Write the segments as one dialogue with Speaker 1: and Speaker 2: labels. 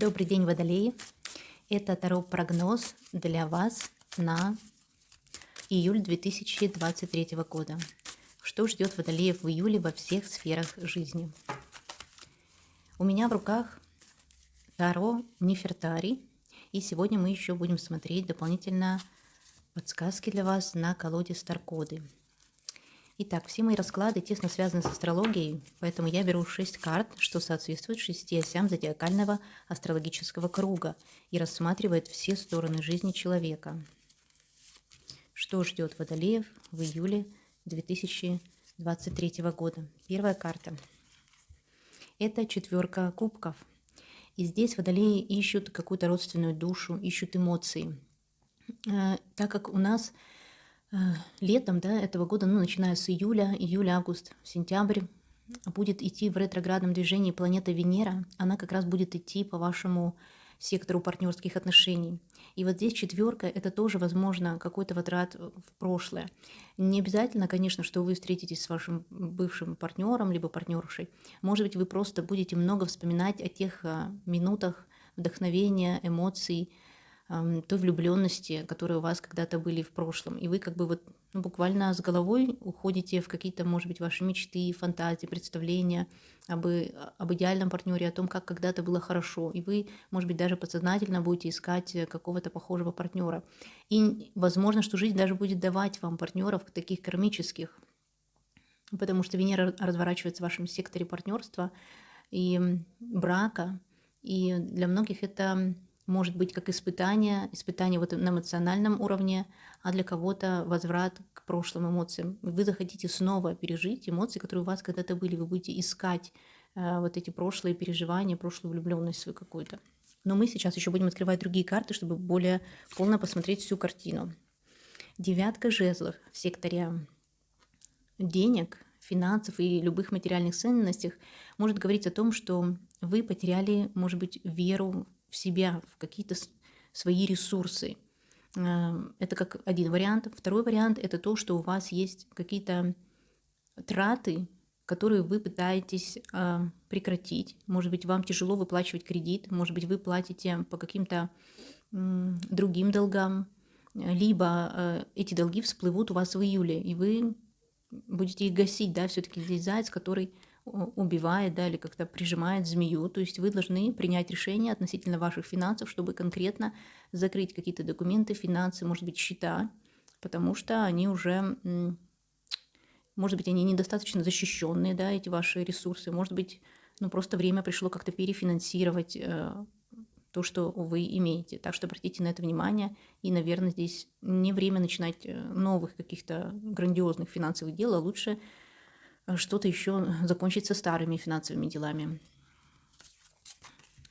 Speaker 1: Добрый день, Водолеи! Это Таро-прогноз для вас на июль 2023 года. Что ждет Водолеев в июле во всех сферах жизни? У меня в руках Таро Нефертари, и сегодня мы еще будем смотреть дополнительно подсказки для вас на колоде Старкоды. Итак, все мои расклады тесно связаны с астрологией, поэтому я беру 6 карт, что соответствует 6 осям зодиакального астрологического круга и рассматривает все стороны жизни человека. Что ждет Водолеев в июле 2023 года? Первая карта – это 4 кубков. И здесь Водолеи ищут какую-то родственную душу, ищут эмоции. Так как у нас летом этого года, начиная с июль, август, сентябрь, будет идти в ретроградном движении планета Венера. Она как раз будет идти по вашему сектору партнерских отношений. И вот здесь 4 – это тоже, возможно, какой-то возврат в прошлое. Не обязательно, конечно, что вы встретитесь с вашим бывшим партнером, либо партнершей. Может быть, вы просто будете много вспоминать о тех минутах вдохновения, эмоций, той влюбленности, которые у вас когда-то были в прошлом. И вы буквально с головой уходите в какие-то, может быть, ваши мечты, фантазии, представления об идеальном партнере, о том, как когда-то было хорошо. И вы, может быть, даже подсознательно будете искать какого-то похожего партнера. И возможно, что жизнь даже будет давать вам партнеров таких кармических, потому что Венера разворачивается в вашем секторе партнерства и брака. И для многих это может быть как испытание на эмоциональном уровне, а для кого-то возврат к прошлым эмоциям. Вы захотите снова пережить эмоции, которые у вас когда-то были. Вы будете искать эти прошлые переживания, прошлую влюбленность свою какую-то. Но мы сейчас еще будем открывать другие карты, чтобы более полно посмотреть всю картину. 9 жезлов в секторе денег, финансов и любых материальных ценностях может говорить о том, что вы потеряли, может быть, веру в себя, в какие-то свои ресурсы. Это как один вариант. Второй вариант – это то, что у вас есть какие-то траты, которые вы пытаетесь прекратить. Может быть, вам тяжело выплачивать кредит, может быть, вы платите по каким-то другим долгам, либо эти долги всплывут у вас в июле, и вы будете их гасить, все-таки здесь заяц, который убивает, или как-то прижимает змею. То есть вы должны принять решение относительно ваших финансов, чтобы конкретно закрыть какие-то документы, финансы, может быть, счета, потому что они уже, может быть, они недостаточно защищенные, эти ваши ресурсы. Может быть, просто время пришло как-то перефинансировать то, что вы имеете. Так что обратите на это внимание. И, наверное, здесь не время начинать новых каких-то грандиозных финансовых дел, а лучше что-то еще закончить со старыми финансовыми делами.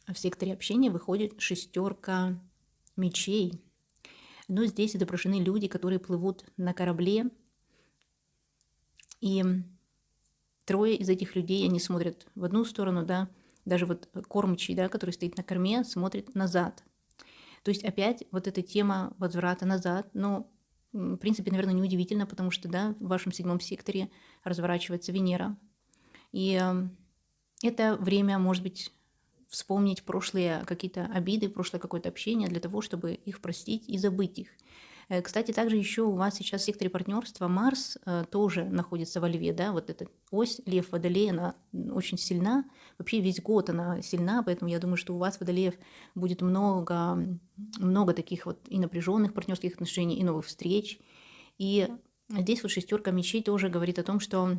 Speaker 1: В секторе общения выходит 6 мечей. Но здесь отображены люди, которые плывут на корабле. И 3 из этих людей, они смотрят в одну сторону, даже кормчий, который стоит на корме, смотрит назад. То есть опять эта тема возврата назад, но в принципе, наверное, неудивительно, потому что, в вашем 7 секторе разворачивается Венера. И это время, может быть, вспомнить прошлые какие-то обиды, прошлое какое-то общение для того, чтобы их простить и забыть их. Кстати, также еще у вас сейчас в секторе партнерства Марс тоже находится во Льве, эта ось Лев Водолей, она очень сильна, вообще весь год она сильна, поэтому я думаю, что у вас, Водолеев, будет много таких и напряженных партнерских отношений, и новых встреч. И здесь 6 мечей тоже говорит о том, что,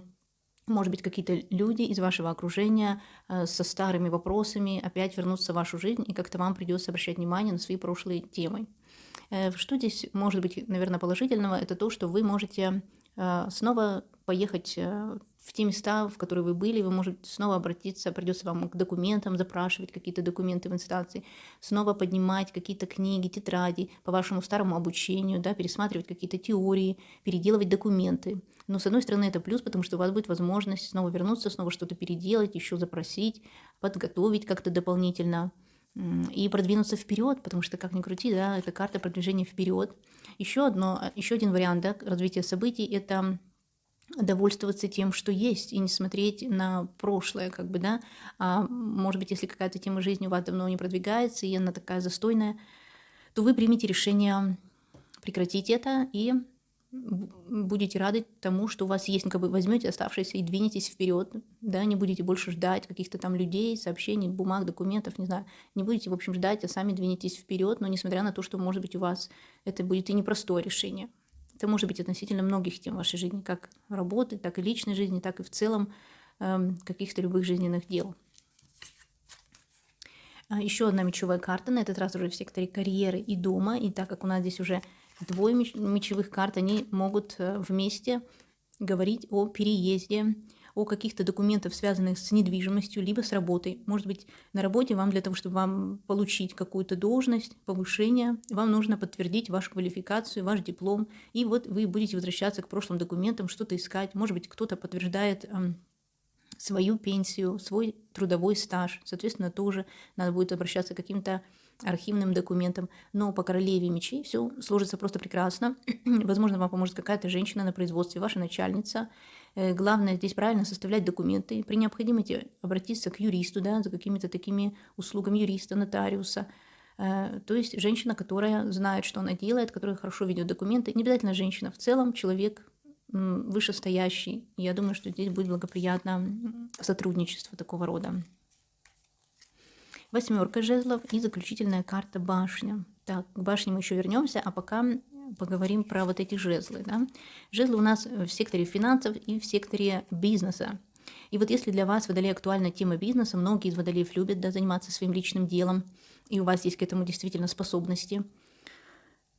Speaker 1: может быть, какие-то люди из вашего окружения со старыми вопросами опять вернутся в вашу жизнь, и как-то вам придется обращать внимание на свои прошлые темы. Что здесь может быть, наверное, положительного? Это то, что вы можете снова поехать в те места, в которые вы были, вы можете снова обратиться, придется вам к документам, запрашивать какие-то документы в инстанции, снова поднимать какие-то книги, тетради по вашему старому обучению, пересматривать какие-то теории, переделывать документы. Но, с одной стороны, это плюс, потому что у вас будет возможность снова вернуться, снова что-то переделать, еще запросить, подготовить как-то дополнительно и продвинуться вперед, потому что, как ни крути, это карта продвижения вперед. Еще один вариант развития событий – это довольствоваться тем, что есть, и не смотреть на прошлое, как бы, да. Может быть, если какая-то тема жизни у вас давно не продвигается, и она такая застойная, то вы примете решение прекратить это и будете рады тому, что у вас есть. Ну, как бы возьмете оставшееся и двинетесь вперед, да, не будете больше ждать каких-то там людей, сообщений, бумаг, документов, не знаю. Не будете, в общем, ждать, а сами двинетесь вперед, но несмотря на то, что, может быть, у вас это будет и непростое решение. Это может быть относительно многих тем в вашей жизни, как работы, так и личной жизни, так и в целом каких-то любых жизненных дел. Еще одна мечевая карта, на этот раз уже в секторе карьеры и дома. И так как у нас здесь уже двое мечевых карт, они могут вместе говорить о переезде, о каких-то документах, связанных с недвижимостью, либо с работой. Может быть, на работе вам для того, чтобы вам получить какую-то должность, повышение, вам нужно подтвердить вашу квалификацию, ваш диплом. И вот вы будете возвращаться к прошлым документам, что-то искать. Может быть, кто-то подтверждает свою пенсию, свой трудовой стаж. Соответственно, тоже надо будет обращаться к каким-то архивным документам. Но по королеве мечей все сложится просто прекрасно. Возможно, вам поможет какая-то женщина на производстве, ваша начальница. Главное здесь правильно составлять документы. При необходимости обратиться к юристу, да, за какими-то такими услугами юриста, нотариуса. То есть женщина, которая знает, что она делает, которая хорошо ведет документы. Не обязательно женщина, в целом человек вышестоящий. Я думаю, что здесь будет благоприятно сотрудничество такого рода. 8 жезлов и заключительная карта башня. Так, к башне мы еще вернемся, а пока поговорим про вот эти жезлы. Да? Жезлы у нас в секторе финансов и в секторе бизнеса. И вот если для вас, водолей, актуальна тема бизнеса, многие из водолеев любят, да, заниматься своим личным делом, и у вас есть к этому действительно способности,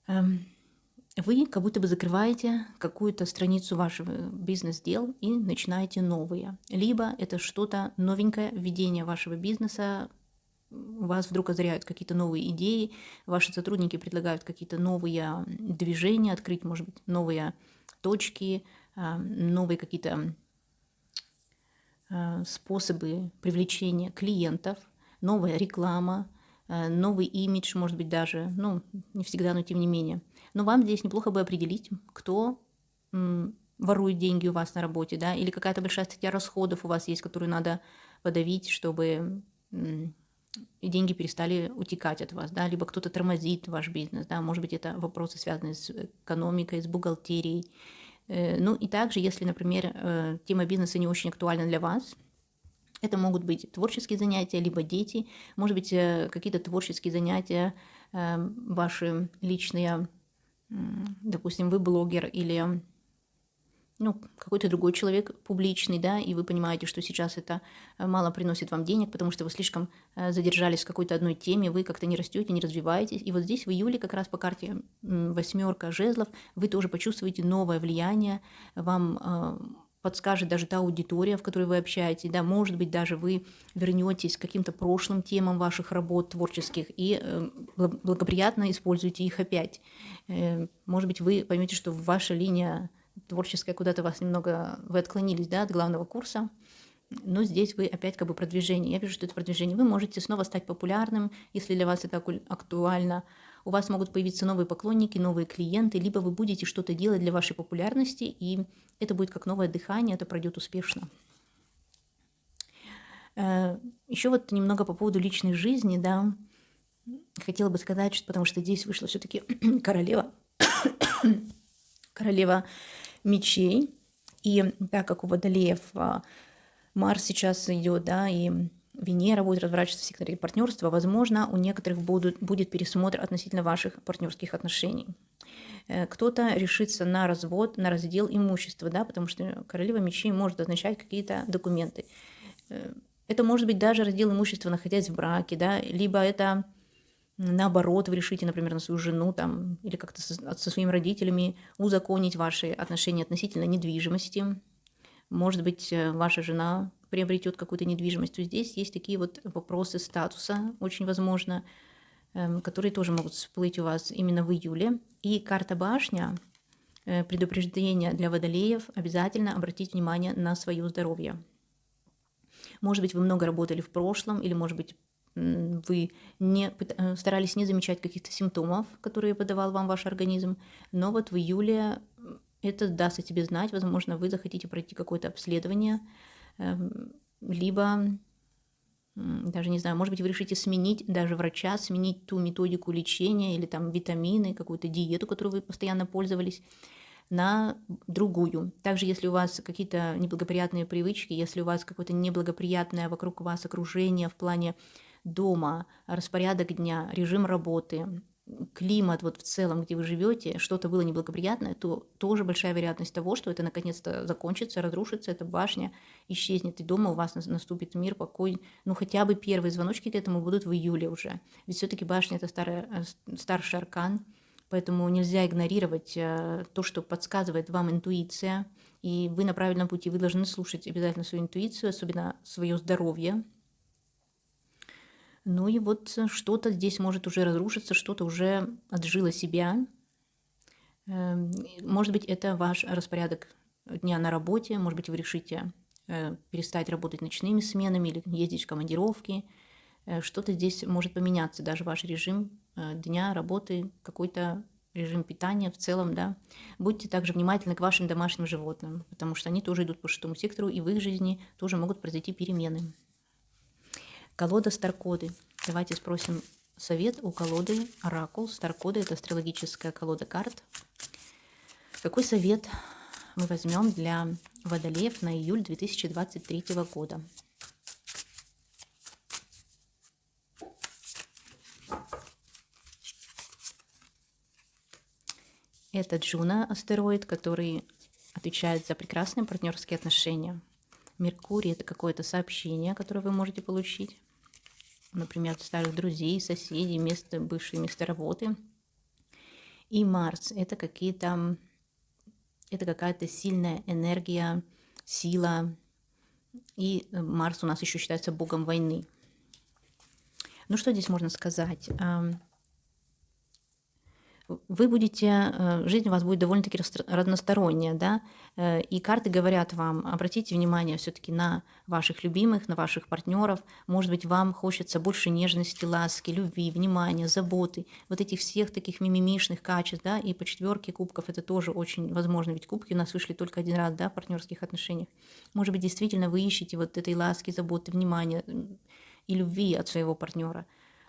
Speaker 1: вы как будто бы закрываете какую-то страницу вашего бизнес-дел и начинаете новые. Либо это что-то новенькое, введение вашего бизнеса, вас вдруг озаряют какие-то новые идеи, ваши сотрудники предлагают какие-то новые движения, открыть, может быть, новые точки, новые какие-то способы привлечения клиентов, новая реклама, новый имидж, может быть, даже, ну, не всегда, но тем не менее. Но вам здесь неплохо бы определить, кто ворует деньги у вас на работе, да, или какая-то большая статья расходов у вас есть, которую надо подавить, чтобы деньги перестали утекать от вас, да, либо кто-то тормозит ваш бизнес, да, может быть, это вопросы, связанные с экономикой, с бухгалтерией. Ну и также, если, например, тема бизнеса не очень актуальна для вас, это могут быть творческие занятия, либо дети, может быть, какие-то творческие занятия, ваши личные, допустим, вы блогер или какой-то другой человек публичный, да, и вы понимаете, что сейчас это мало приносит вам денег, потому что вы слишком задержались в какой-то одной теме, вы как-то не растете, не развиваетесь. И вот здесь в июле как раз по карте 8 жезлов вы тоже почувствуете новое влияние, вам подскажет даже та аудитория, в которой вы общаетесь, да, может быть, даже вы вернетесь к каким-то прошлым темам ваших работ творческих и благоприятно используете их опять. Может быть, вы поймете, что ваша линия творческая куда-то вас немного, вы отклонились, да, от главного курса, но здесь вы опять как бы продвижение. Я вижу, что это продвижение. Вы можете снова стать популярным, если для вас это актуально. У вас могут появиться новые поклонники, новые клиенты, либо вы будете что-то делать для вашей популярности, и это будет как новое дыхание, это пройдет успешно. Еще вот немного по поводу личной жизни, да, хотела бы сказать, что потому что здесь вышла все-таки королева мечей, и так как у водолеев Марс сейчас идет, да, и Венера будет разворачиваться в секторе партнерства, возможно, у некоторых будет пересмотр относительно ваших партнерских отношений. Кто-то решится на развод, на раздел имущества, да, потому что королева мечей может означать какие-то документы. Это может быть даже раздел имущества, находясь в браке, да, либо это наоборот, вы решите, например, на свою жену там, или как-то со своими родителями узаконить ваши отношения относительно недвижимости. Может быть, ваша жена приобретет какую-то недвижимость. То здесь есть такие вот вопросы статуса, очень возможно, которые тоже могут всплыть у вас именно в июле. И карта башня, предупреждение для водолеев, обязательно обратить внимание на свое здоровье. Может быть, вы много работали в прошлом, или, может быть, вы старались не замечать каких-то симптомов, которые подавал вам ваш организм, но вот в июле это даст о тебе знать. Возможно, вы захотите пройти какое-то обследование, либо, даже не знаю, может быть, вы решите сменить даже врача, сменить ту методику лечения или там витамины, какую-то диету, которую вы постоянно пользовались, на другую. Также, если у вас какие-то неблагоприятные привычки, если у вас какое-то неблагоприятное вокруг вас окружение в плане дома, распорядок дня, режим работы, климат вот в целом, где вы живете, что-то было неблагоприятное, то тоже большая вероятность того, что это наконец-то закончится, разрушится, эта башня исчезнет, и дома у вас наступит мир, покой. Ну, хотя бы первые звоночки к этому будут в июле уже. Ведь все-таки башня – это старший аркан, поэтому нельзя игнорировать то, что подсказывает вам интуиция, и вы на правильном пути. Вы должны слушать обязательно свою интуицию, особенно свое здоровье. Ну и вот что-то здесь может уже разрушиться, что-то уже отжило себя. Может быть, это ваш распорядок дня на работе, может быть, вы решите перестать работать ночными сменами или ездить в командировки. Что-то здесь может поменяться, даже ваш режим дня, работы, какой-то режим питания в целом, да. Будьте также внимательны к вашим домашним животным, потому что они тоже идут по шестому сектору, и в их жизни тоже могут произойти перемены. Колода Старкоды. Давайте спросим совет у колоды Оракул. Старкоды – это астрологическая колода карт. Какой совет мы возьмем для водолеев на июль 2023 года? Это Джуна, астероид, который отвечает за прекрасные партнерские отношения. Меркурий – это какое-то сообщение, которое вы можете получить. Например, от старых друзей, соседей, бывшее место работы. И Марс – это какая-то сильная энергия, сила. И Марс у нас еще считается богом войны. Ну, что здесь можно сказать? Вы будете, жизнь у вас будет довольно-таки разносторонняя, да, и карты говорят вам, обратите внимание все-таки на ваших любимых, на ваших партнеров, может быть, вам хочется больше нежности, ласки, любви, внимания, заботы, вот этих всех таких мимимишных качеств, да, и по четверке кубков это тоже очень возможно, ведь кубки у нас вышли только один раз, да, в партнерских отношениях. Может быть, действительно вы ищете вот этой ласки, заботы, внимания и любви от своего партнера.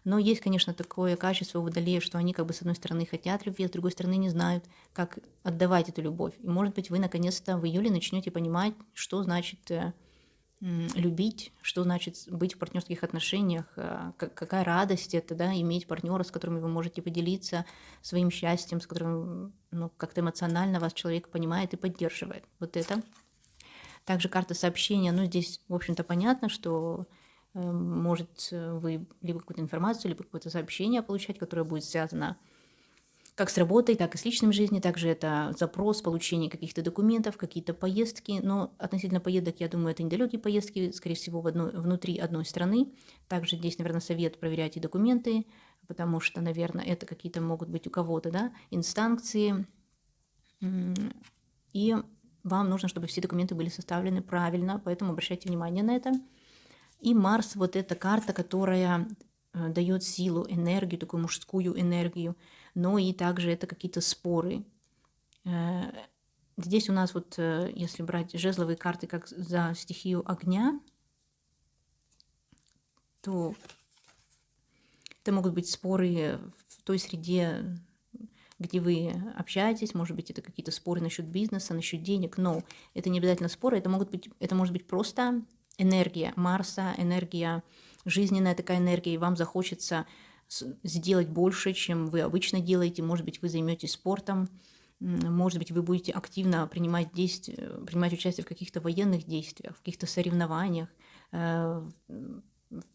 Speaker 1: Но есть, конечно, такое качество у водолеев, что они как бы с одной стороны хотят любви, а с другой стороны не знают, как отдавать эту любовь. И, может быть, вы наконец-то в июле начнете понимать, что значит любить, что значит быть в партнерских отношениях, какая радость это, да, иметь партнера, с которым вы можете поделиться своим счастьем, с которым как-то эмоционально вас человек понимает и поддерживает. Вот это. Также карта сообщения, здесь, в общем-то, понятно, что может вы либо какую-то информацию, либо какое-то сообщение получать, которое будет связано как с работой, так и с личной жизнью. Также это запрос, получение каких-то документов, какие-то поездки. Но относительно поездок, я думаю, это недалекие поездки, скорее всего, внутри одной страны. Также здесь, наверное, совет: проверяйте документы, потому что, наверное, это какие-то могут быть у кого-то, да, инстанции. И вам нужно, чтобы все документы были составлены правильно, поэтому обращайте внимание на это. И Марс, вот эта карта, которая дает силу, энергию, такую мужскую энергию, но и также это какие-то споры. Здесь у нас вот, если брать жезловые карты как за стихию огня, то это могут быть споры в той среде, где вы общаетесь, может быть, это какие-то споры насчет бизнеса, насчет денег, но это не обязательно споры, это может быть просто энергия Марса, энергия, жизненная такая энергия, и вам захочется сделать больше, чем вы обычно делаете. Может быть, вы займетесь спортом, может быть, вы будете активно принимать участие в каких-то военных действиях, в каких-то соревнованиях, в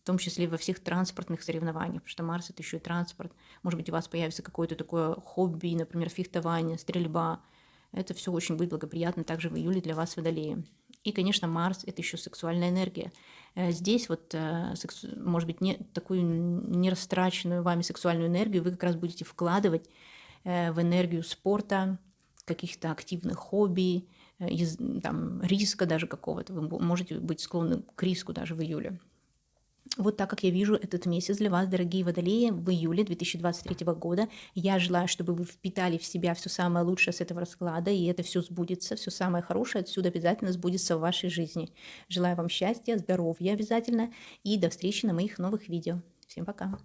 Speaker 1: том числе во всех транспортных соревнованиях, потому что Марс – это еще и транспорт. Может быть, у вас появится какое-то такое хобби, например, фехтование, стрельба. Это все очень будет благоприятно также в июле для вас, водолеи. И, конечно, Марс – это еще сексуальная энергия. Здесь вот, может быть, такую нерастраченную вами сексуальную энергию вы как раз будете вкладывать в энергию спорта, каких-то активных хобби, риска даже какого-то. Вы можете быть склонны к риску даже в июле. Вот так как я вижу этот месяц для вас, дорогие водолеи, в июле 2023 года. Я желаю, чтобы вы впитали в себя все самое лучшее с этого расклада, и это все сбудется, все самое хорошее отсюда обязательно сбудется в вашей жизни. Желаю вам счастья, здоровья обязательно, и до встречи на моих новых видео. Всем пока!